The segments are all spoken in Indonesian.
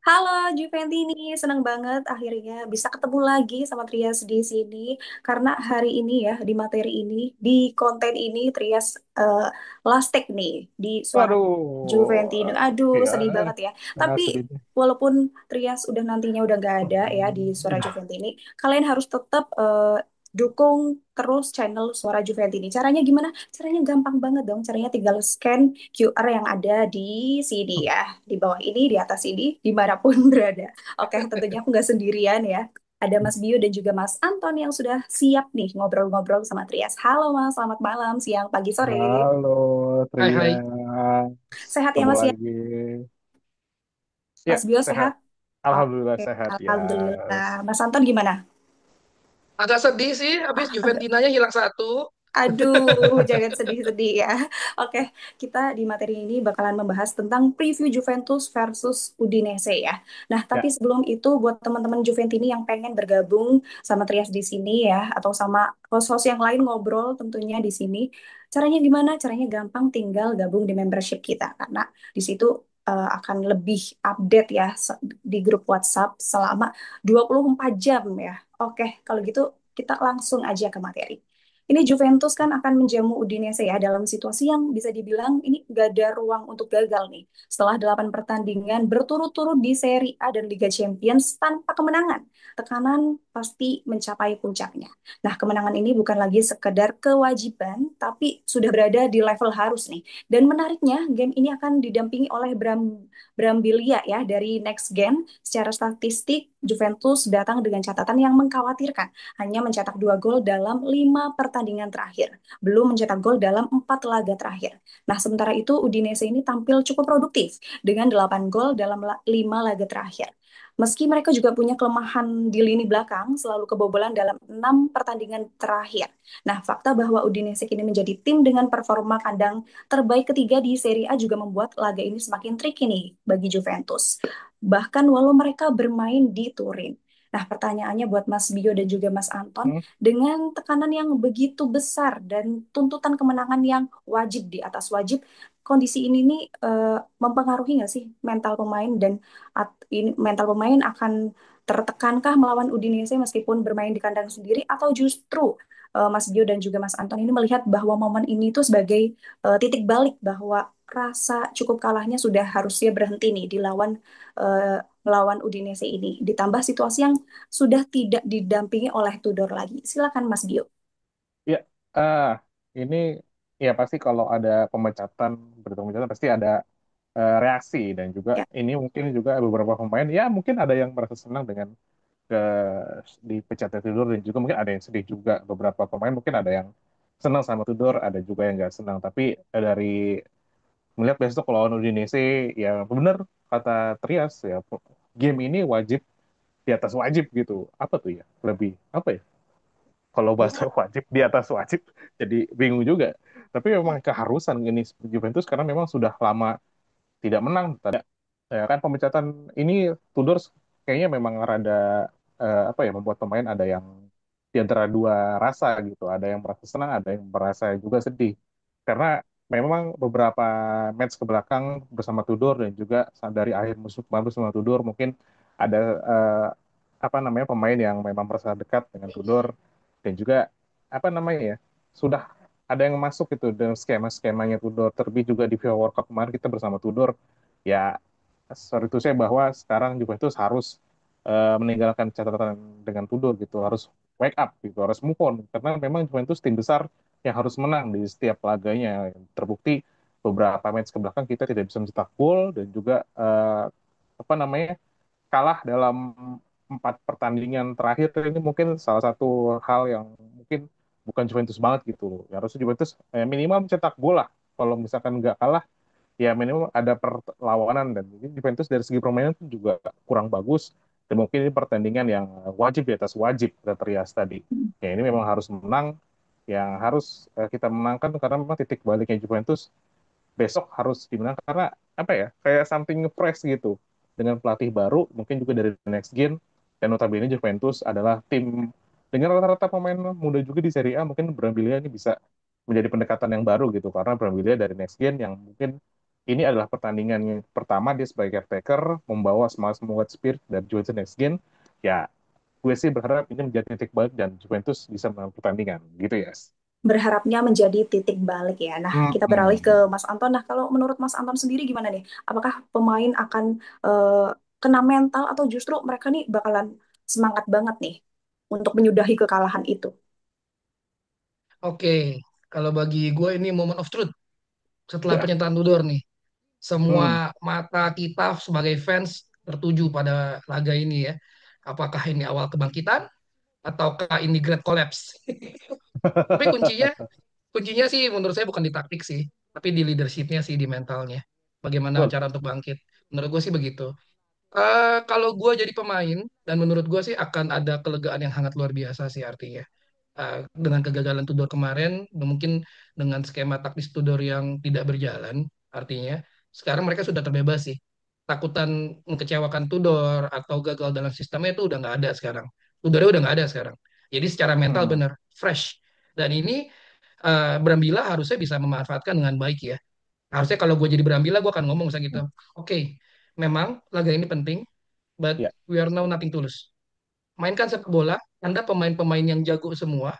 Halo Juventini, senang banget akhirnya bisa ketemu lagi sama Trias di sini. Karena hari ini ya, di materi ini, di konten ini Trias eh, last take nih di Suara Juventino. Waduh, Aduh, ya, sedih banget ya. Tapi sedih. walaupun Trias udah nantinya udah nggak ada ya di Suara Ya, Juventini, kalian harus tetap dukung terus channel Suara Juventini. Caranya gimana? Caranya gampang banget dong. Caranya tinggal scan QR yang ada di sini ya, di bawah ini, di atas ini, dimanapun berada. Oke, tentunya aku nggak sendirian ya. Ada Mas Bio dan juga Mas Anton yang sudah siap nih ngobrol-ngobrol sama Trias. Halo Mas, selamat malam, siang, pagi, sore. halo Hai, Tria, hai. Sehat ya ketemu Mas ya? lagi. Ya, Mas Bio sehat. sehat? Alhamdulillah Oke, sehat ya. Alhamdulillah. Mas Anton gimana? Agak sedih sih, habis Agak Juventinanya hilang satu. Aduh, jangan sedih-sedih ya. Oke, kita di materi ini bakalan membahas tentang preview Juventus versus Udinese ya. Nah, tapi Ya, sebelum itu buat teman-teman Juventini yang pengen bergabung sama Trias di sini ya, atau sama host-host yang lain ngobrol tentunya di sini. Caranya gimana? Caranya gampang, tinggal gabung di membership kita. Karena di situ akan lebih update ya di grup WhatsApp selama 24 jam ya. Oke, kalau gitu kita langsung aja ke materi. Ini Juventus kan akan menjamu Udinese ya dalam situasi yang bisa dibilang ini gak ada ruang untuk gagal nih. Setelah 8 pertandingan berturut-turut di Serie A dan Liga Champions tanpa kemenangan, tekanan pasti mencapai puncaknya. Nah, kemenangan ini bukan lagi sekedar kewajiban, tapi sudah berada di level harus nih. Dan menariknya, game ini akan didampingi oleh Brambilia ya dari Next Gen. Secara statistik, Juventus datang dengan catatan yang mengkhawatirkan, hanya mencetak 2 gol dalam 5 pertandingan terakhir, belum mencetak gol dalam 4 laga terakhir. Nah, sementara itu Udinese ini tampil cukup produktif dengan 8 gol dalam 5 laga terakhir. Meski mereka juga punya kelemahan di lini belakang, selalu kebobolan dalam 6 pertandingan terakhir. Nah, fakta bahwa Udinese kini menjadi tim dengan performa kandang terbaik ketiga di Serie A juga membuat laga ini semakin tricky nih bagi Juventus. Bahkan walau mereka bermain di Turin. Nah, pertanyaannya buat Mas Bio dan juga Mas Anton, hmm, dengan tekanan yang begitu besar dan tuntutan kemenangan yang wajib di atas wajib, kondisi ini nih mempengaruhi nggak sih mental pemain dan ini mental pemain akan tertekankah melawan Udinese meskipun bermain di kandang sendiri atau justru Mas Bio dan juga Mas Anton ini melihat bahwa momen ini itu sebagai titik balik bahwa rasa cukup kalahnya sudah harusnya berhenti nih dilawan melawan Udinese ini. Ditambah situasi yang sudah tidak didampingi oleh Tudor lagi. Silakan Mas Bio. ya. Ah, ini ya pasti kalau ada pemecatan, berita pemecatan pasti ada reaksi dan juga Ya, ini mungkin juga beberapa pemain ya mungkin ada yang merasa senang dengan ke dipecatnya Tudor dan juga mungkin ada yang sedih juga beberapa pemain mungkin ada yang senang sama Tudor ada juga yang nggak senang tapi dari melihat besok lawan Udinese ya benar kata Trias ya game ini wajib di atas wajib gitu apa tuh ya lebih apa ya kalau bahasa wajib di atas wajib jadi bingung juga tapi memang keharusan ini Juventus karena memang sudah lama tidak menang tadi ya kan pemecatan ini Tudor kayaknya memang rada apa ya membuat pemain ada yang di antara dua rasa gitu ada yang merasa senang ada yang merasa juga sedih karena memang beberapa match ke belakang bersama Tudor dan juga dari akhir musim kemarin bersama Tudor mungkin ada apa namanya pemain yang memang merasa dekat dengan Tudor dan juga apa namanya ya sudah ada yang masuk gitu dalam skema-skemanya Tudor terlebih juga di FIFA World Cup kemarin kita bersama Tudor ya sorry itu saya bahwa sekarang Juventus harus meninggalkan catatan dengan Tudor gitu harus wake up gitu harus move on karena memang Juventus tim besar yang harus menang di setiap laganya terbukti beberapa match ke belakang kita tidak bisa mencetak gol dan juga apa namanya kalah dalam 4 pertandingan terakhir ini mungkin salah satu hal yang mungkin bukan Juventus banget gitu ya harusnya Juventus minimal mencetak gol lah kalau misalkan nggak kalah ya minimal ada perlawanan dan mungkin Juventus dari segi permainan pun juga kurang bagus dan mungkin ini pertandingan yang wajib di atas wajib kata Trias tadi ya ini memang harus menang yang harus kita menangkan karena memang titik baliknya Juventus besok harus dimenang karena apa ya kayak something fresh gitu dengan pelatih baru mungkin juga dari next gen dan notabene Juventus adalah tim dengan rata-rata pemain muda juga di Serie A mungkin Brambilla ini bisa menjadi pendekatan yang baru gitu karena Brambilla dari next gen yang mungkin ini adalah pertandingan yang pertama dia sebagai caretaker membawa semangat spirit dari Juventus next gen. Ya, gue sih berharap ini menjadi titik balik dan Juventus bisa menang pertandingan gitu ya. Berharapnya menjadi titik balik ya. Nah, kita beralih ke Hmm. Mas Anton. Nah, kalau menurut Mas Anton sendiri gimana nih? Apakah pemain akan kena mental atau justru mereka nih bakalan semangat banget nih untuk menyudahi kekalahan itu? Oke, kalau bagi gue ini moment of truth setelah Ya. pernyataan Tudor nih. Semua Hmm. mata kita sebagai fans tertuju pada laga ini ya. Apakah ini awal kebangkitan ataukah ini great collapse? Tapi kuncinya sih menurut saya bukan di taktik sih, tapi di leadershipnya sih, di mentalnya. Bagaimana Betul. cara untuk bangkit? Menurut gue sih begitu. Kalau gue jadi pemain, dan menurut gue sih akan ada kelegaan yang sangat luar biasa sih artinya. Dengan kegagalan Tudor kemarin, mungkin dengan skema taktis Tudor yang tidak berjalan, artinya sekarang mereka sudah terbebas sih. Takutan mengecewakan Tudor atau gagal dalam sistemnya itu udah nggak ada sekarang. Tudornya udah nggak ada sekarang. Jadi secara mental Hmm. benar fresh. Dan ini Brambila harusnya bisa memanfaatkan dengan baik ya. Harusnya kalau gue jadi Brambila, gue akan ngomong misalnya gitu. Oke, memang laga ini penting, but Ya. we are now nothing tulus. Mainkan sepak bola, Anda pemain-pemain yang jago semua,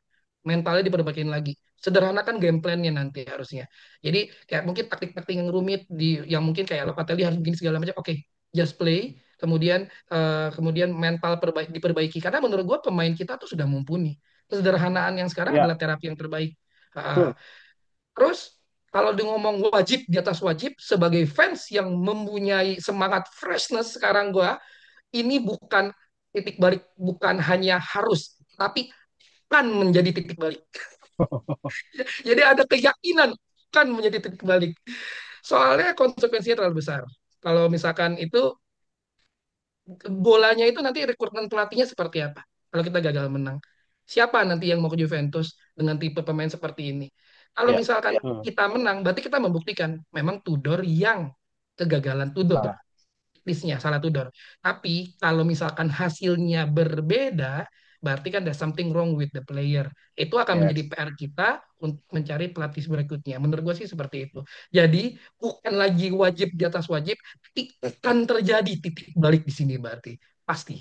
mentalnya diperbaikin lagi. Sederhanakan game plan-nya nanti harusnya. Jadi kayak mungkin taktik-taktik yang rumit yang mungkin kayak Lopatelli harus begini segala macam. Oke, just play. Kemudian mental diperbaiki. Karena menurut gue pemain kita tuh sudah mumpuni. Kesederhanaan yang sekarang Ya. adalah terapi yang terbaik. Uh, Betul. Terus kalau di ngomong wajib di atas wajib, sebagai fans yang mempunyai semangat freshness sekarang gua, ini bukan titik balik, bukan hanya harus, tapi kan menjadi titik balik. Jadi ada keyakinan kan menjadi titik balik. Soalnya konsekuensinya terlalu besar. Kalau misalkan itu bolanya itu nanti rekrutmen pelatihnya seperti apa? Kalau kita gagal menang, siapa nanti yang mau ke Juventus dengan tipe pemain seperti ini? Kalau Ya. misalkan kita menang, berarti kita membuktikan memang Tudor yang kegagalan Tudor, Nah, listnya salah Tudor. Tapi kalau misalkan hasilnya berbeda, berarti kan ada something wrong with the player. Itu akan menjadi yes. PR kita untuk mencari pelatih berikutnya. Menurut gue sih seperti itu. Jadi bukan lagi wajib di atas wajib, tapi akan terjadi titik balik di sini berarti pasti.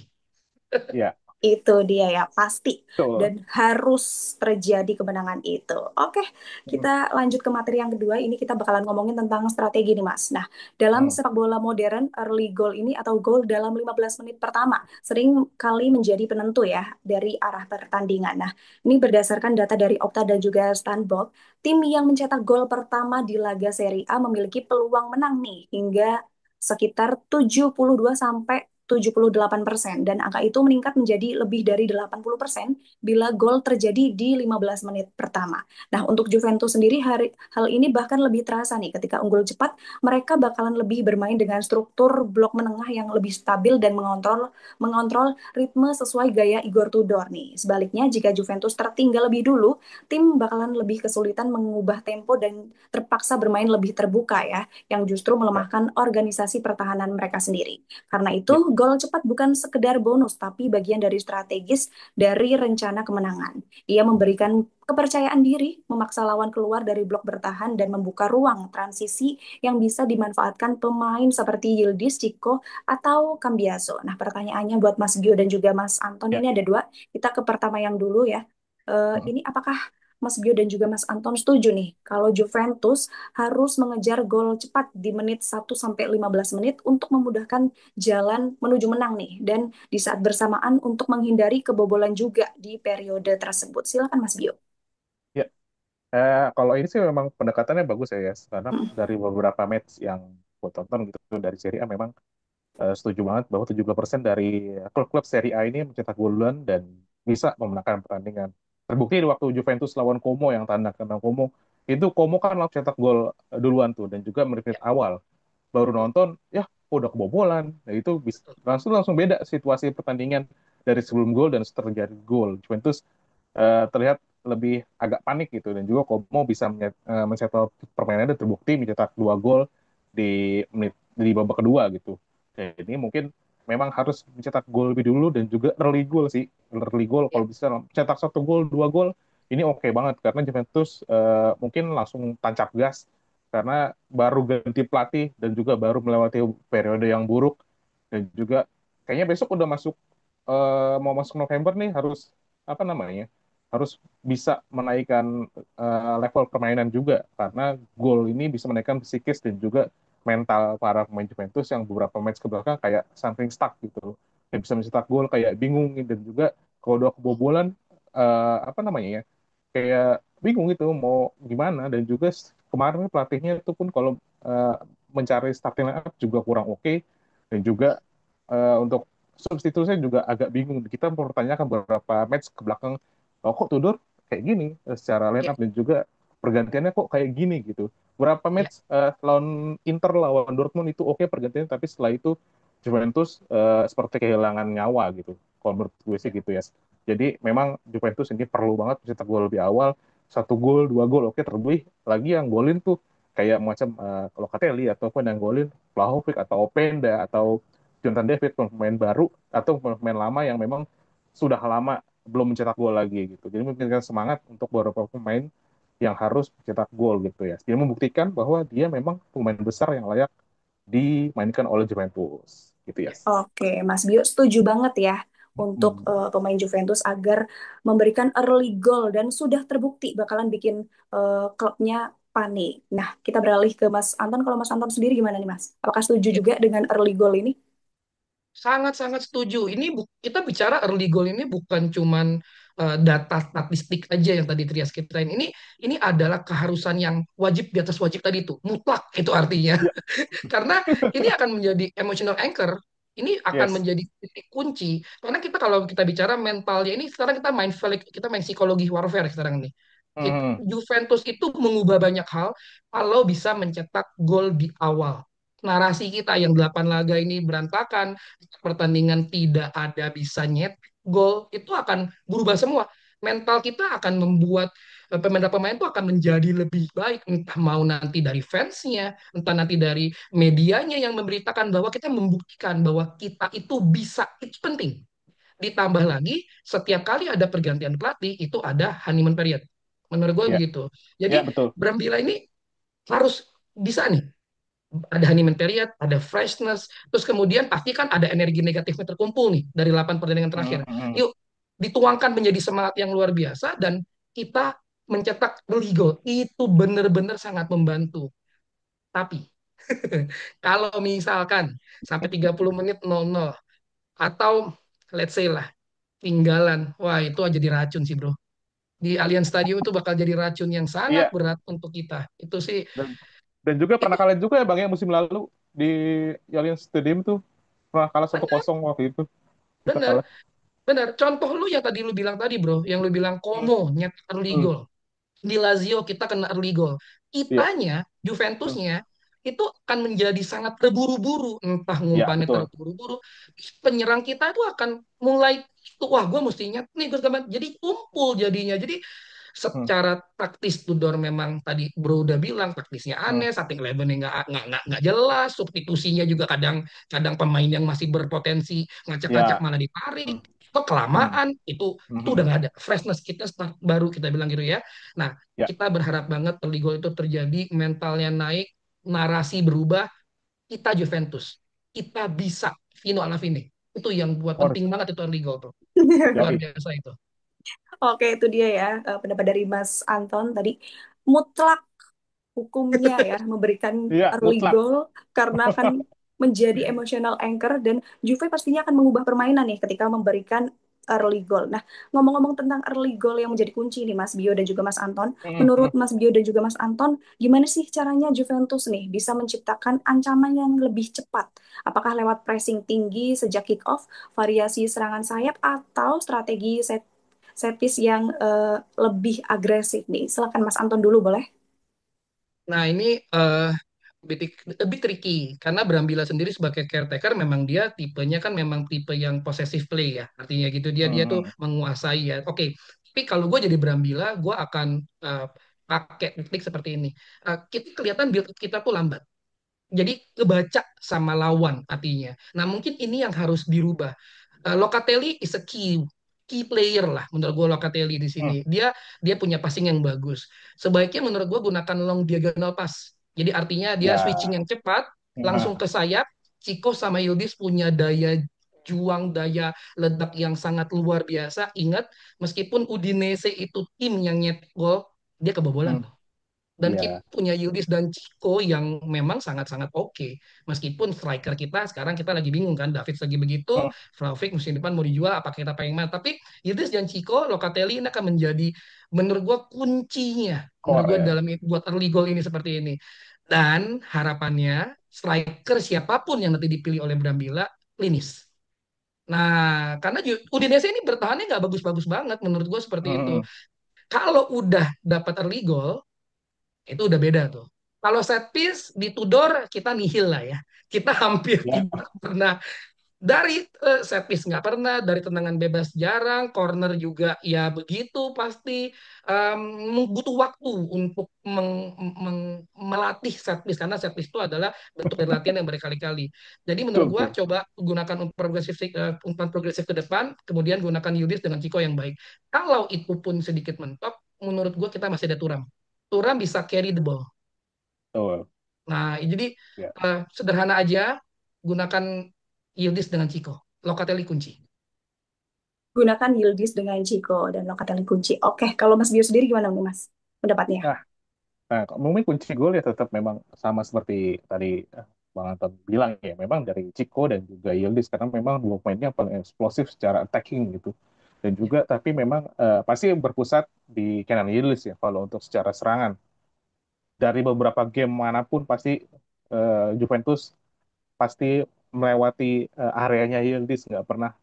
Ya. Itu dia ya, pasti. Dan Betul. harus terjadi kemenangan itu. Oke, Hmm. kita lanjut ke materi yang kedua. Ini kita bakalan ngomongin tentang strategi nih, Mas. Nah, dalam Hmm. sepak bola modern, early goal ini atau gol dalam 15 menit pertama sering kali menjadi penentu ya dari arah pertandingan. Nah, ini berdasarkan data dari Opta dan juga Standbox, tim yang mencetak gol pertama di laga Serie A memiliki peluang menang nih hingga sekitar 72 sampai 78% dan angka itu meningkat menjadi lebih dari 80% bila gol terjadi di 15 menit pertama. Nah, untuk Juventus sendiri hal ini bahkan lebih terasa nih ketika unggul cepat, mereka bakalan lebih bermain dengan struktur blok menengah yang lebih stabil dan mengontrol mengontrol ritme sesuai gaya Igor Tudor nih. Sebaliknya, jika Juventus tertinggal lebih dulu, tim bakalan lebih kesulitan mengubah tempo dan terpaksa bermain lebih terbuka ya, yang justru Ya. melemahkan organisasi pertahanan mereka sendiri. Karena itu, Ya. gol cepat bukan sekedar bonus, tapi bagian dari strategis dari rencana kemenangan. Ia memberikan kepercayaan diri, memaksa lawan keluar dari blok bertahan, dan membuka ruang transisi yang bisa dimanfaatkan pemain seperti Yildiz, Chico, atau Cambiaso. Nah, pertanyaannya buat Mas Gio dan juga Mas Anton, Ya. ini ada dua. Kita ke pertama yang dulu ya. Hmm. Ini apakah Mas Gio dan juga Mas Anton setuju nih kalau Juventus harus mengejar gol cepat di menit 1 sampai 15 menit untuk memudahkan jalan menuju menang nih dan di saat bersamaan untuk menghindari kebobolan juga di periode tersebut. Silakan Mas Bio. Ya. Kalau ini sih memang pendekatannya bagus ya, Yas. Karena dari beberapa match yang gue tonton gitu dari Serie A memang setuju banget bahwa 70% dari klub-klub Serie A ini mencetak gol duluan dan bisa memenangkan pertandingan. Terbukti di waktu Juventus lawan Como yang tanda kandang Como, itu Como kan langsung cetak gol duluan tuh dan juga menit awal. Baru nonton, ya udah kebobolan. Nah itu langsung langsung beda situasi pertandingan dari sebelum gol dan setelah terjadi gol. Juventus terlihat lebih agak panik gitu dan juga Como bisa mencetak permainannya terbukti mencetak 2 gol di di babak kedua gitu. Jadi mungkin memang harus mencetak gol lebih dulu dan juga early goal sih. Early goal Ya, kalau bisa cetak 1 gol, 2 gol ini oke banget karena Juventus mungkin langsung tancap gas karena baru ganti pelatih dan juga baru melewati periode yang buruk, dan juga kayaknya besok udah masuk, mau masuk November nih, harus apa namanya, harus bisa menaikkan level permainan juga, karena gol ini bisa menaikkan psikis dan juga mental para pemain Juventus yang beberapa match ke belakang kayak something stuck gitu, yang bisa mencetak gol kayak bingung, dan juga kalau udah kebobolan, apa namanya ya, kayak bingung gitu mau gimana. Dan juga kemarin pelatihnya itu pun kalau eh, mencari starting line up juga kurang oke, dan juga untuk substitusinya juga agak bingung. Kita mempertanyakan beberapa match ke belakang, oh kok Tudor kayak gini secara line Ya, up, dan juga pergantiannya kok kayak gini gitu. Beberapa ya, match lawan Inter, lawan Dortmund itu oke pergantiannya, tapi setelah itu Juventus seperti kehilangan nyawa gitu. Kalau menurut gue sih ya. gitu ya. Jadi memang Juventus ini perlu banget mencetak gol lebih awal, satu gol, dua gol, oke, terlebih lagi yang golin tuh kayak macam Locatelli, ataupun yang golin Vlahovic atau Openda atau Jonathan David, pemain baru atau pemain lama yang memang sudah lama belum mencetak gol lagi gitu. Jadi memberikan semangat untuk beberapa pemain yang harus mencetak gol gitu ya. Dia membuktikan bahwa dia memang pemain besar yang layak dimainkan oleh Juventus gitu ya. Oke, Mas Bio setuju banget ya untuk Hmm. pemain Juventus agar memberikan early goal dan sudah terbukti bakalan bikin klubnya panik. Nah, kita beralih ke Mas Anton. Kalau Mas Anton sendiri gimana nih, Mas? Apakah setuju Ya. juga dengan early goal ini? Sangat-sangat setuju. Kita bicara early goal ini bukan cuman data statistik aja yang tadi Trias ceritain. Ini adalah keharusan yang wajib di atas wajib tadi itu, mutlak itu artinya. Ya, Karena ini akan menjadi emotional anchor. Ini akan yes. menjadi titik kunci. Karena kita kalau kita bicara mentalnya ini sekarang kita main psikologi warfare sekarang nih. Hmm. Juventus itu mengubah banyak hal kalau bisa mencetak gol di awal. Narasi kita yang 8 laga ini berantakan, pertandingan tidak ada bisa nyet gol, itu akan berubah semua. Mental kita akan membuat pemain-pemain itu akan menjadi lebih baik, entah mau nanti dari fansnya, entah nanti dari medianya yang memberitakan bahwa kita membuktikan bahwa kita itu bisa, itu penting. Ditambah lagi, setiap kali ada pergantian pelatih, itu ada honeymoon period. Menurut gue Ya, begitu. ya Jadi, betul. Brambila ini harus bisa nih. Ada honeymoon period, ada freshness, terus kemudian pasti kan ada energi negatifnya terkumpul nih dari 8 pertandingan terakhir. Hmm. Yuk, dituangkan menjadi semangat yang luar biasa dan kita mencetak early goal. Itu benar-benar sangat membantu. Tapi, kalau misalkan sampai 30 menit 0-0, atau let's say lah tinggalan. Wah, itu aja jadi racun sih, bro. Di Allianz Stadium itu bakal jadi racun yang sangat Iya, berat untuk kita. Itu sih, dan juga pernah itu kalah juga ya Bang ya, musim lalu di Allianz Stadium tuh pernah kalah 1-0 waktu itu, kita benar, kalah. benar. Contoh lu yang tadi lu bilang tadi, bro. Yang lu bilang Hmm. Como, nyetak early Hmm. goal. Di Lazio kita kena early goal. Iya. Kitanya, Hmm. Juventusnya, itu akan menjadi sangat terburu-buru. Entah Iya ngumpannya betul. terburu-buru. Penyerang kita itu akan mulai, wah gue mestinya, nih gue jadi kumpul jadinya. Jadi Hmm. secara taktis Tudor memang tadi Bro udah bilang taktisnya Hmm. aneh, starting eleven nggak jelas, substitusinya juga kadang kadang pemain yang masih berpotensi ngacak-ngacak Ya. malah ditarik, Hmm. itu Hmm. kelamaan, itu Hmm. udah nggak ada freshness kita start baru kita bilang gitu ya. Nah Ya, kita berharap banget early goal itu terjadi, mentalnya naik, narasi berubah, kita Juventus, kita bisa Vino alla fine. Itu yang buat harus. penting banget itu early goal tuh, Ya, luar biasa itu. Oke, itu dia ya pendapat dari Mas Anton tadi. Mutlak hukumnya ya memberikan iya early mutlak. goal karena akan menjadi emotional anchor dan Juve pastinya akan mengubah permainan nih ketika memberikan early goal. Nah, ngomong-ngomong tentang early goal yang menjadi kunci nih Mas Bio dan juga Mas Anton, menurut Hmm. Mas Bio dan juga Mas Anton, gimana sih caranya Juventus nih bisa menciptakan ancaman yang lebih cepat? Apakah lewat pressing tinggi sejak kick off, variasi serangan sayap atau strategi set piece yang lebih agresif nih? Silakan Mas Anton dulu boleh? Nah, ini lebih tricky karena Brambila sendiri sebagai caretaker memang dia tipenya kan memang tipe yang possessive play ya. Artinya gitu dia dia tuh Hmm. menguasai ya. Oke. Tapi kalau gue jadi Brambila, gue akan pakai taktik seperti ini. Kita kelihatan build up kita tuh lambat. Jadi kebaca sama lawan artinya. Nah, mungkin ini yang harus dirubah. Locatelli is a key player lah menurut gue Locatelli di Hmm. sini. Dia dia punya passing yang bagus. Sebaiknya menurut gue gunakan long diagonal pass. Jadi artinya dia switching Ya. yang cepat, langsung Nah, ke sayap. Ciko sama Yildiz punya daya juang, daya ledak yang sangat luar biasa. Ingat, meskipun Udinese itu tim yang nyetak gol, dia kebobolan hmm, loh. Dan kita ya. punya Yildiz dan Ciko yang memang sangat-sangat oke. Meskipun striker kita sekarang kita lagi bingung kan, David lagi begitu, Hmm, Vlahovic musim depan mau dijual, apakah kita pengen mana? Tapi Yildiz dan Ciko, Locatelli ini akan menjadi menurut gua kuncinya, menurut core gua ya. dalam buat early goal ini seperti ini. Dan harapannya striker siapapun yang nanti dipilih oleh Brambilla, klinis. Nah, karena Udinese ini bertahannya nggak bagus-bagus banget menurut gue seperti itu. Hmm, Kalau udah dapat early goal, itu udah beda tuh. Kalau set piece di Tudor kita nihil lah ya. Kita hampir ya, tidak pernah dari set piece nggak pernah, dari tendangan bebas jarang, corner juga ya begitu pasti. Butuh waktu untuk melatih set piece karena set piece itu adalah bentuk dari latihan yang berkali-kali. Jadi menurut betul, gua betul. coba gunakan umpan progresif ke depan, kemudian gunakan Yudis dengan Ciko yang baik. Kalau itu pun sedikit mentok, menurut gua kita masih ada Turam. Turam bisa carry the ball. Betul. Nah, jadi Ya. sederhana aja, gunakan Yildiz dengan Ciko. Locatelli kunci. Gunakan Yildiz dengan Chico dan Locatelli kunci. Oke, kalau Mas Bio sendiri gimana nih Mas? Pendapatnya? Nah, mungkin kunci gol ya tetap memang sama seperti tadi Bang Anton bilang ya, memang dari Chico dan juga Yildiz karena memang dua pemainnya paling eksplosif secara attacking gitu. Dan Ya, juga tapi memang pasti berpusat di kanan Yildiz ya kalau untuk secara serangan. Dari beberapa game manapun pasti Juventus pasti melewati areanya Yildiz, nggak pernah,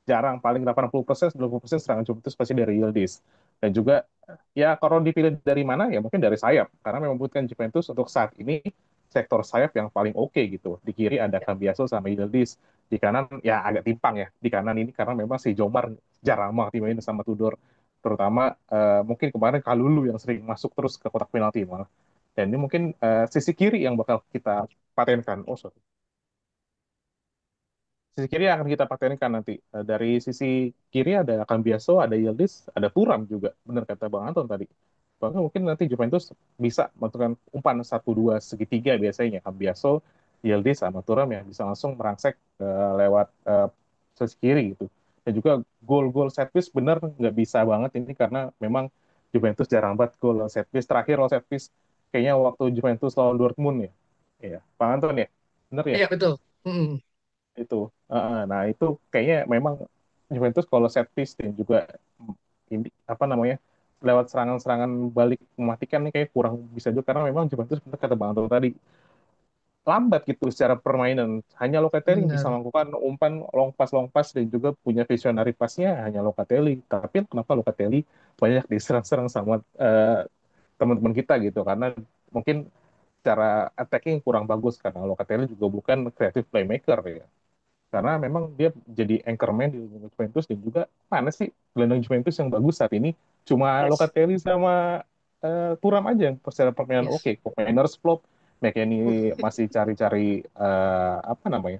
jarang, paling 80% 90% serangan Juventus pasti dari Yildiz. Dan juga ya kalau dipilih dari mana ya mungkin dari sayap karena memang bukan Juventus untuk saat ini sektor sayap yang paling oke gitu. Di kiri ada ya, Cambiaso sama Yildiz, di kanan ya agak timpang ya di kanan ini karena memang si Jomar jarang banget dimainin sama Tudor, terutama mungkin kemarin Kalulu yang sering masuk terus ke kotak penalti malah. Dan ini mungkin sisi kiri yang bakal kita patenkan. Oh, sorry. Sisi kiri akan kita patenkan nanti. Dari sisi kiri ada Cambiaso, ada Yildiz, ada Thuram juga. Benar kata Bang Anton tadi. Bahkan mungkin nanti Juventus bisa menentukan umpan satu dua segitiga biasanya. Cambiaso, Yildiz, sama Thuram ya bisa langsung merangsek lewat sisi kiri gitu. Dan juga gol-gol set piece benar nggak bisa banget ini karena memang Juventus jarang banget gol set piece. Terakhir gol set piece kayaknya waktu Juventus lawan Dortmund ya. Iya, Bang Anton ya? Bener ya? iya betul. Mm-mm. Itu. Nah, itu kayaknya memang Juventus kalau set piece dan juga ini apa namanya lewat serangan-serangan balik mematikan nih kayak kurang bisa juga karena memang Juventus benar kata Bang Anto tadi lambat gitu secara permainan. Hanya Locatelli yang bisa Benar. melakukan umpan long pass dan juga punya visionary passnya hanya Locatelli. Tapi kenapa Locatelli banyak diserang-serang sama teman-teman kita gitu karena mungkin cara attacking kurang bagus karena Locatelli juga bukan creative playmaker ya karena memang dia jadi anchorman di Juventus dan juga mana sih gelandang Juventus yang bagus saat ini cuma Yes. Locatelli sama Thuram aja yang secara permainan Yes. oke. Kopeners flop, McKennie masih cari-cari apa namanya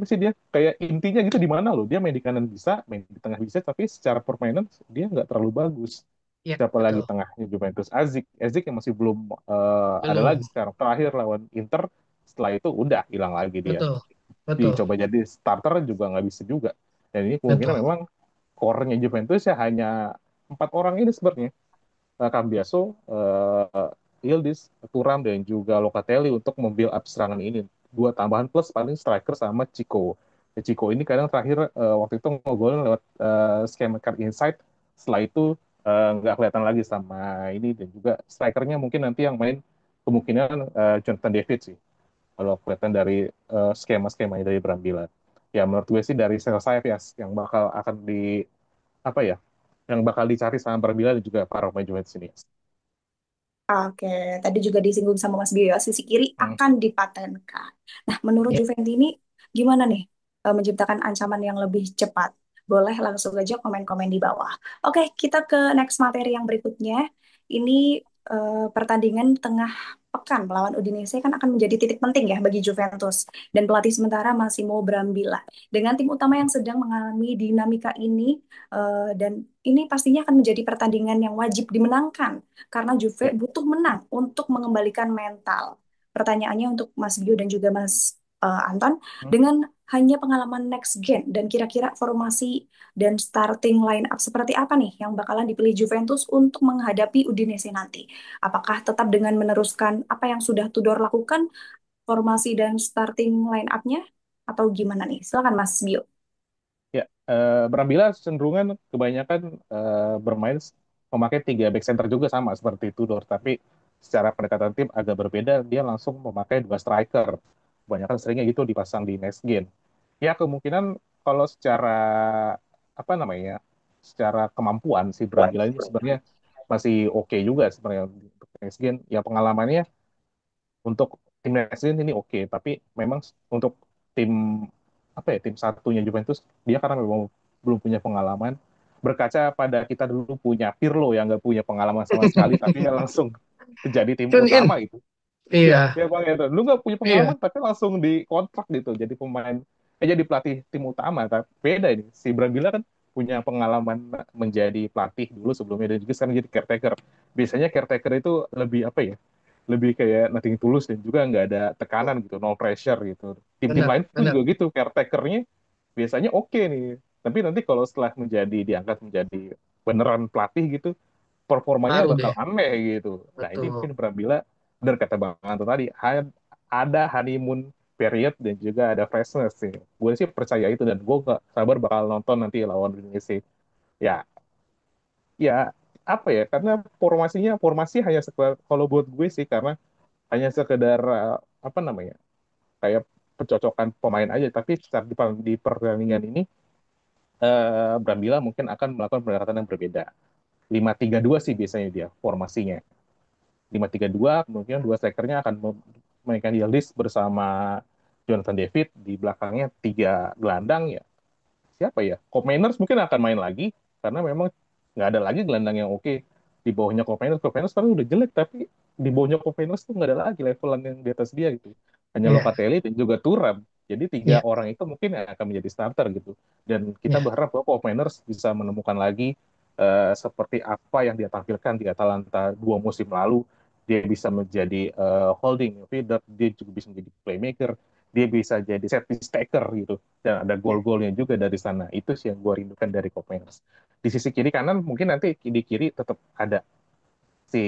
sih dia kayak intinya gitu di mana loh dia main di kanan bisa main di tengah bisa tapi secara permainan dia nggak terlalu bagus. Ya, Siapa lagi betul. tengahnya Juventus, Azik yang masih belum ada lagi Belum. sekarang terakhir lawan Inter, setelah itu udah hilang lagi dia, Betul. Betul. dicoba jadi starter juga nggak bisa juga. Dan ini kemungkinan Betul. memang core-nya Juventus ya hanya empat orang ini sebenarnya. Cambiaso, Yildiz, Thuram, dan juga Locatelli untuk membuild up serangan ini. Dua tambahan plus paling striker sama Chico. Ya, Chico ini kadang terakhir waktu itu ngegolin lewat skema card inside. Setelah itu nggak kelihatan lagi sama ini dan juga strikernya mungkin nanti yang main kemungkinan Jonathan David sih kalau kelihatan dari skema-skemanya dari Brambila. Ya menurut gue sih dari sel sayap ya yang bakal akan di apa ya, yang bakal dicari sama Brambila dan juga para pemain Juventus ini. Oke, tadi juga disinggung sama Mas Bio ya, sisi kiri Hmm. akan dipatenkan. Nah, menurut Ya. Juventus ini gimana nih menciptakan ancaman yang lebih cepat? Boleh langsung aja komen-komen di bawah. Oke, kita ke next materi yang berikutnya. Ini pertandingan tengah pekan melawan Udinese kan akan menjadi titik penting ya bagi Juventus. Dan pelatih sementara Massimo Brambilla. Dengan tim utama yang sedang mengalami dinamika ini, dan ini pastinya akan menjadi pertandingan yang wajib dimenangkan karena Juve Ya. butuh menang untuk mengembalikan mental. Pertanyaannya untuk Mas Bio dan juga Mas Anton, Hmm. dengan hanya pengalaman next gen dan kira-kira formasi dan starting line up seperti apa nih yang bakalan dipilih Juventus untuk menghadapi Udinese nanti? Apakah tetap dengan meneruskan apa yang sudah Tudor lakukan, formasi dan starting line up-nya, atau gimana nih? Silakan Mas Bio. Ya, Brambilla cenderungan kebanyakan bermain memakai tiga back center juga sama seperti Tudor, tapi secara pendekatan tim agak berbeda. Dia langsung memakai dua striker. Kebanyakan seringnya gitu dipasang di next gen. Ya kemungkinan kalau secara apa namanya, secara kemampuan si Brambilla ini sebenarnya masih oke juga sebenarnya untuk next gen. Ya pengalamannya untuk tim next gen ini oke, tapi memang untuk tim apa ya tim satunya Juventus dia karena memang belum punya pengalaman berkaca pada kita dulu punya Pirlo yang nggak punya pengalaman sama sekali tapi dia langsung menjadi tim Tune in. utama gitu. Iya, Iya, ya bang itu. Lu nggak punya iya, pengalaman tapi langsung dikontrak gitu jadi pemain, jadi pelatih tim utama. Tapi beda ini. Si Brambilla kan punya pengalaman menjadi pelatih dulu sebelumnya dan juga sekarang jadi caretaker. Biasanya caretaker itu lebih apa ya? Lebih kayak nothing tulus dan juga nggak ada tekanan gitu, no pressure gitu. Tim-tim benar, lain pun benar. juga gitu, caretakernya biasanya oke nih. Tapi nanti kalau setelah diangkat menjadi beneran pelatih gitu, performanya Baru bakal deh, aneh gitu. Nah ini betul. mungkin Pramila benar kata Bang Anto tadi, ada honeymoon period dan juga ada freshness sih. Gue sih percaya itu dan gue gak sabar bakal nonton nanti lawan Indonesia. Ya, ya apa ya? Karena formasi hanya sekedar kalau buat gue sih karena hanya sekedar apa namanya? Kayak pencocokan pemain aja. Tapi secara di pertandingan ini Brambilla mungkin akan melakukan pendekatan yang berbeda. 5-3-2 sih biasanya dia formasinya. 5-3-2, kemudian dua strikernya akan memainkan Yildiz bersama Jonathan David, di belakangnya tiga gelandang ya. Siapa ya? Cop Mainers mungkin akan main lagi, karena memang nggak ada lagi gelandang yang oke. Di bawahnya Cop Mainers sekarang udah jelek, tapi di bawahnya Cop Mainers tuh nggak ada lagi levelan yang di atas dia gitu. Hanya Iya, Locatelli dan juga Thuram. Jadi tiga iya, orang itu mungkin yang akan menjadi starter gitu. Dan kita iya, berharap bahwa Cop Mainers bisa menemukan lagi seperti apa yang dia tampilkan di Atalanta 2 musim lalu. Dia bisa menjadi holding midfielder, dia juga bisa menjadi playmaker, dia bisa jadi set piece taker gitu dan ada Ya. gol-golnya juga dari sana. Itu sih yang gue rindukan dari Kopenhagen. Di sisi kiri kanan mungkin nanti di kiri tetap ada si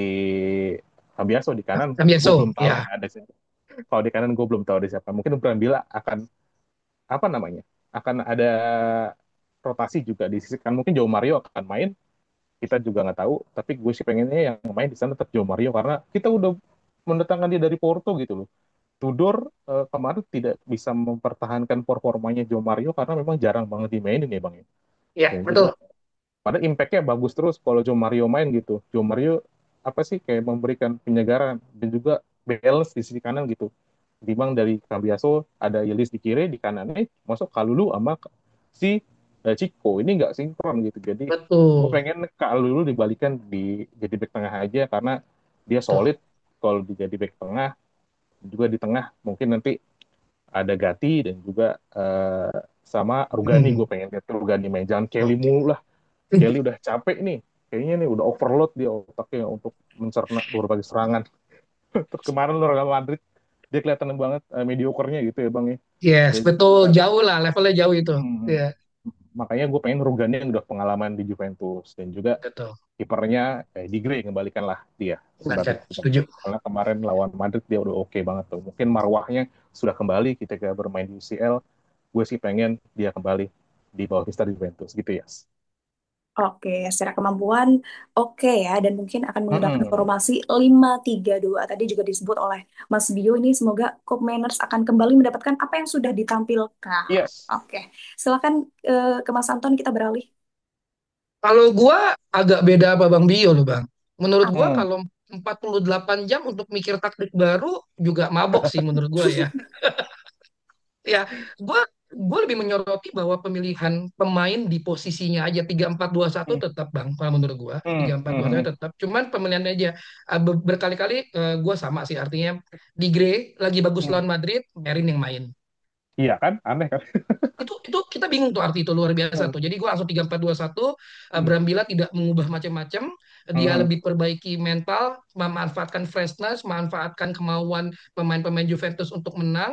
Fabiaso di kanan. Gue Cambiaso, belum tahu ya, ada siapa. Kalau di kanan gue belum tahu ada siapa. Mungkin Brambilla akan apa namanya? Akan ada rotasi juga di sisi kanan. Mungkin Joe Mario akan main. Kita juga nggak tahu. Tapi gue sih pengennya yang main di sana tetap Joe Mario karena kita udah mendatangkan dia dari Porto gitu loh. Tudor kemarin tidak bisa mempertahankan performanya Joe Mario karena memang jarang banget dimainin ya bang ya. iya, Dan juga betul, padahal impact-nya bagus terus kalau Joe Mario main gitu. Joe Mario apa sih kayak memberikan penyegaran dan juga balance di sisi kanan gitu. Dibang dari Cambiaso ada Yelis di kiri, di kanannya masuk Kalulu sama si Chico. Ini nggak sinkron gitu. Jadi gue betul, pengen Kalulu dibalikan di jadi back tengah aja karena dia betul. solid kalau dijadi back tengah juga di tengah mungkin nanti ada Gatti dan juga sama Rugani. Hmm. Gue pengen lihat Rugani main jangan Kelly mulu lah. Kelly udah capek nih kayaknya nih udah overload dia otaknya untuk mencerna berbagai serangan. Terus kemarin Real Madrid dia kelihatan banget mediocre-nya gitu ya bang ya. Yes, Dan betul, juga jauh lah, levelnya jauh itu. hmm, Iya, makanya gue pengen Rugani yang udah pengalaman di Juventus dan juga betul. kipernya Digre kembalikan lah dia Benar, sebagai Cak. kiper. Setuju. Karena kemarin lawan Madrid dia udah oke banget tuh. Mungkin marwahnya sudah kembali ketika bermain di UCL. Gue sih pengen dia kembali di bawah Mister Juventus gitu ya. Oke, secara kemampuan oke ya, dan mungkin akan menggunakan Mm-mm. formasi 5-3-2. Tadi juga disebut oleh Mas Bio ini semoga Koop Manners akan kembali mendapatkan apa yang sudah ditampilkan. Yes. Oke, silakan ke Mas Anton kita beralih. Kalau gua agak beda apa Bang Bio loh Bang. Menurut gua Mm. kalau 48 jam untuk mikir taktik baru juga mabok sih menurut gua ya. Ya, gua gue lebih menyoroti bahwa pemilihan pemain di posisinya aja 3-4-2-1 Hmm. tetap bang, kalau menurut gue Hmm. 3-4-2-1 Hmm. tetap. Cuman pemilihannya aja berkali-kali gue sama sih, artinya di Gray lagi bagus Hmm. lawan Madrid, Perin yang main. Iya kan, aneh kan. Itu kita bingung tuh, arti itu luar biasa Hmm. tuh. Jadi gue langsung 3-4-2-1. Hmm. Bram Bila tidak mengubah macam-macam, dia Hmm. lebih perbaiki mental, memanfaatkan freshness, memanfaatkan kemauan pemain-pemain Juventus untuk menang.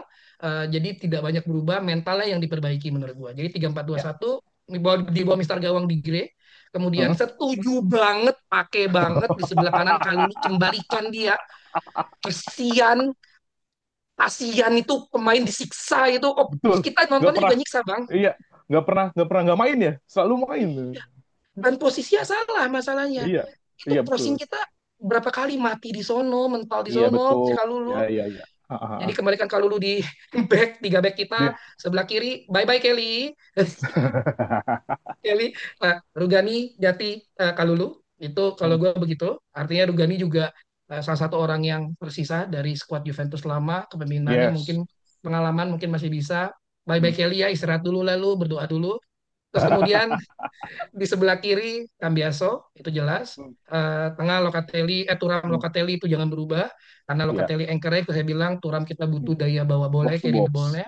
Jadi tidak banyak berubah, mentalnya yang diperbaiki menurut gue. Jadi tiga empat dua Ya. satu di bawah Mister Gawang di Gray. Kemudian Hmm. setuju banget, pakai banget di sebelah kanan Kalulu, kembalikan dia. Kesian, kasihan itu pemain disiksa itu. Oh, Betul. kita Nggak nontonnya pernah. juga nyiksa, Bang. Iya. Nggak pernah nggak main ya. Selalu main. Dan posisinya salah masalahnya. Iya. Itu Iya betul. crossing kita berapa kali mati di sono, mental di Iya sono, betul. si Ya Kalulu. iya iya. Ah, ah, Jadi ah. kembalikan Kalulu di back, tiga back kita, Iya. sebelah kiri, bye-bye Kelly. Kelly, Rugani, Jati, Kalulu. Itu kalau Hmm. gue begitu. Artinya Rugani juga salah satu orang yang tersisa dari skuad Juventus lama, kepemimpinannya Yes. mungkin pengalaman mungkin masih bisa. Bye-bye Hmm. Kelly ya, istirahat dulu lalu, berdoa dulu. Terus kemudian di sebelah kiri Cambiaso itu jelas. Hmm. Tengah Locatelli, Thuram Hmm. Locatelli itu jangan berubah karena Iya. Locatelli anchor-nya itu saya bilang Thuram kita Hmm. butuh daya bawa bola, Box to carry the box. ball-nya.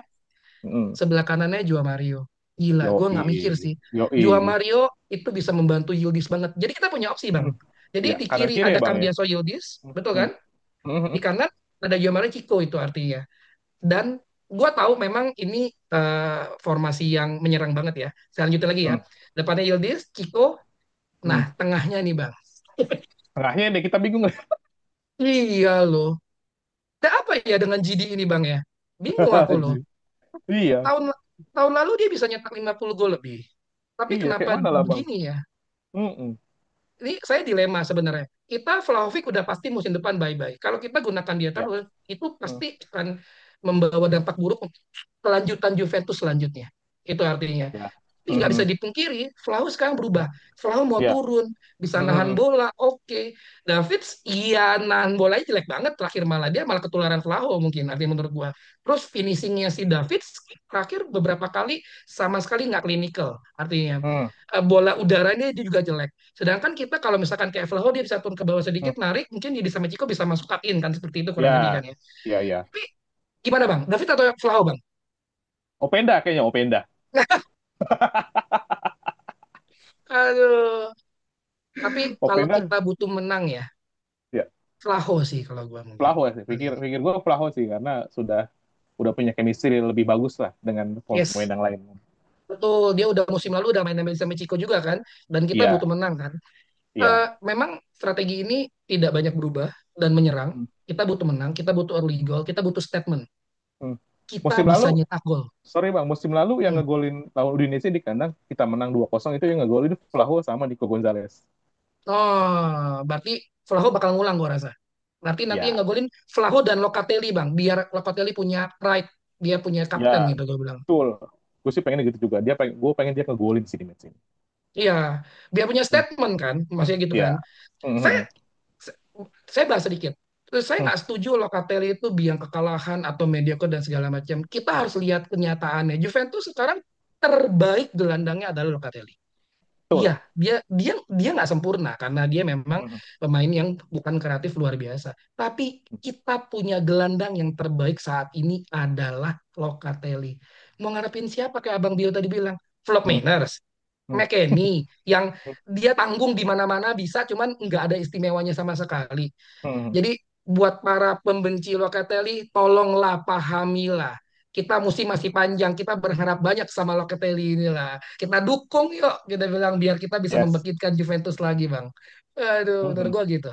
Hmm. Sebelah kanannya Joao Mario. Gila, gue nggak mikir Yoi. sih. Joao Yoi. Mario itu bisa membantu Yildiz banget. Jadi kita punya opsi bang. Hmm. Jadi Ya, di kanan kiri kiri ya ada Bang ya. Cambiaso Yildiz, betul Hmm. kan? Hmm. Di Hmm. kanan ada Joao Mario Chico itu artinya. Dan gue tahu memang ini formasi yang menyerang banget ya. Selanjutnya lagi ya. Hmm. Depannya Yildiz, Chico. Hmm. Nah, tengahnya nih bang. Tengahnya deh kita bingung. Iya loh. Ada apa ya dengan GD ini bang ya? Bingung aku loh. Iya. Tahun tahun lalu dia bisa nyetak 50 gol lebih. Tapi Iya, kayak kenapa mana lah Bang? begini ya? Hmm. Ini saya dilema sebenarnya. Kita Vlahovic udah pasti musim depan bye-bye. Kalau kita gunakan dia Ya. terus, itu Hmm. pasti akan membawa dampak buruk untuk kelanjutan Juventus selanjutnya. Itu artinya. Ya. Tapi nggak bisa Hmm. dipungkiri, Vlaho sekarang berubah. Vlaho mau Ya. turun, bisa nahan Hmm. bola, oke. Davids, iya nahan bolanya jelek banget. Terakhir malah dia malah ketularan Vlaho mungkin, artinya menurut gua. Terus finishingnya si Davids terakhir beberapa kali sama sekali nggak klinikal. Artinya Hmm. bola udaranya dia juga jelek. Sedangkan kita kalau misalkan kayak Vlaho dia bisa turun ke bawah Hmm. sedikit, narik, mungkin jadi sama Chico bisa masuk cut in kan seperti itu kurang lebih kan Ya. ya. Ya, ya. Tapi gimana bang? David atau Vlaho bang? Openda kayaknya Openda. Aduh. Tapi kalau Openda kita butuh menang ya, ya. Vlaho sih kalau gua mungkin. Vlaho sih. Pikir gue Vlaho sih karena udah punya chemistry lebih bagus lah dengan pemain Yes, yang lain. betul. Dia udah musim lalu udah main sama Chico juga kan. Dan kita butuh Iya. menang kan. Iya. Memang strategi ini tidak banyak berubah dan menyerang. Hmm. Kita butuh menang, kita butuh early goal, kita butuh statement. Hmm. Kita Musim bisa lalu, nyetak gol. sorry Bang, musim lalu yang Hmm. ngegolin lawan Udinese di kandang kita menang 2-0 itu yang ngegolin Vlaho sama Nico Gonzalez. Oh, berarti Vlaho bakal ngulang gua rasa. Berarti nanti yang Ya, ngegolin Vlaho dan Locatelli bang, biar Locatelli punya pride, dia punya kapten ya, gitu gue bilang. betul. Gue sih pengen gitu juga. Gue pengen dia ngegolin sih di match ini. Iya, biar punya Hmm. statement kan, maksudnya gitu kan. Ya. Hmm. Saya Hmm. saya bahas sedikit. Saya Hmm. nggak setuju Locatelli itu biang kekalahan atau mediocre dan segala macam. Kita harus lihat kenyataannya. Juventus sekarang terbaik gelandangnya adalah Locatelli. Iya, Betul. dia nggak sempurna karena dia memang Hmm. pemain yang bukan kreatif luar biasa. Tapi kita punya gelandang yang terbaik saat ini adalah Locatelli. Mau ngarepin siapa kayak Abang Dio tadi bilang? Flop Hmm. Mainers, Hmm. McKennie, yang dia tanggung di mana-mana bisa, cuman nggak ada istimewanya sama sekali. Hmm. Jadi buat para pembenci Locatelli, tolonglah pahamilah. Kita musim masih panjang, kita berharap banyak sama Locatelli inilah. Kita dukung yuk, kita bilang biar kita bisa Yes. membangkitkan Juventus lagi, Bang. Aduh, menurut Hmm. gua gitu.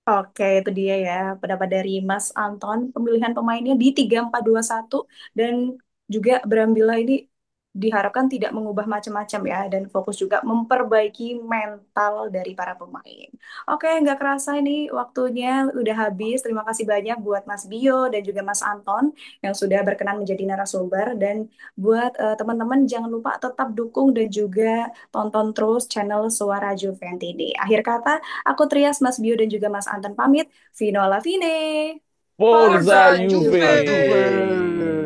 Oke, itu dia ya pendapat dari Mas Anton. Pemilihan pemainnya di 3-4-2-1 dan juga Brambilla ini diharapkan tidak mengubah macam-macam ya dan fokus juga memperbaiki mental dari para pemain. Oke, nggak kerasa ini waktunya udah habis. Terima kasih banyak buat Mas Bio dan juga Mas Anton yang sudah berkenan menjadi narasumber dan buat teman-teman jangan lupa tetap dukung dan juga tonton terus channel Suara Juventini. Akhir kata, aku Trias, Mas Bio, dan juga Mas Anton pamit. Vino alla fine. Forza Forza Juve! Juve! Juve!